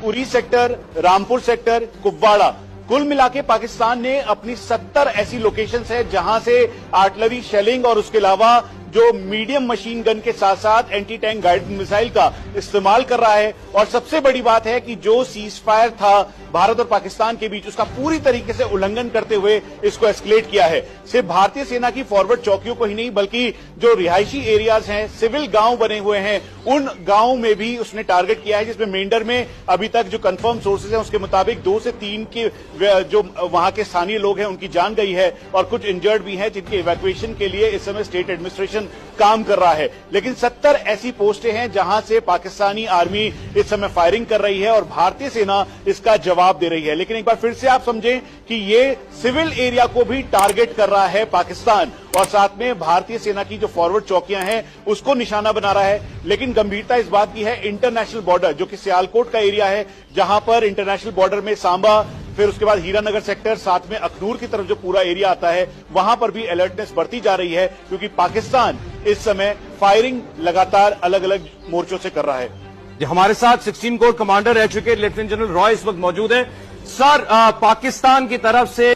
Uri sector, Rampur sector, Kupwara, कुल मिला के पाकिस्तान ने अपनी 70 ऐसी लोकेशंस है जहां से आर्टिलरी शेलिंग और उसके अलावा जो मीडियम मशीन गन के साथ साथ एंटी टैंक गाइडेड मिसाइल का इस्तेमाल कर रहा है। और सबसे बड़ी बात है कि जो सीज फायर था भारत और पाकिस्तान के बीच, उसका पूरी तरीके से उल्लंघन करते हुए इसको एस्केलेट किया है। सिर्फ भारतीय सेना की फॉरवर्ड चौकियों को ही नहीं, बल्कि जो रिहायशी एरियाज हैं, सिविल गांव बने हुए हैं, उन गांवों में भी उसने टारगेट किया है। जिसमें मेंढर में अभी तक जो कंफर्म सोर्सेज हैं उसके मुताबिक 2 से 3 के जो वहां के स्थानीय लोग हैं उनकी जान गई है और कुछ इंजर्ड भी हैं जिनके इवैक्यूएशन के लिए इस समय स्टेट एडमिनिस्ट्रेशन काम कर रहा है। लेकिन 70 ऐसी पोस्टें हैं जहां से पाकिस्तानी आर्मी इस समय फायरिंग कर रही है और भारतीय सेना इसका जवाब दे रही है। लेकिन एक बार फिर से आप समझें कि ये सिविल एरिया को भी टारगेट कर रहा है पाकिस्तान और साथ में भारतीय सेना की जो फॉरवर्ड चौकियां हैं उसको निशाना बना रहा है। लेकिन गंभीरता इस बात की है इंटरनेशनल बॉर्डर, जो कि सियालकोट का एरिया है, जहां पर इंटरनेशनल बॉर्डर में सांबा, फिर उसके बाद हीरानगर सेक्टर, साथ में अखनूर की तरफ जो पूरा एरिया आता है, वहां पर भी अलर्टनेस बढ़ती जा रही है क्योंकि पाकिस्तान इस समय फायरिंग लगातार अलग अलग मोर्चों से कर रहा है। हमारे साथ 16 कोर कमांडर रह चुके लेफ्टिनेंट जनरल रॉय इस वक्त मौजूद है। सर, पाकिस्तान की तरफ से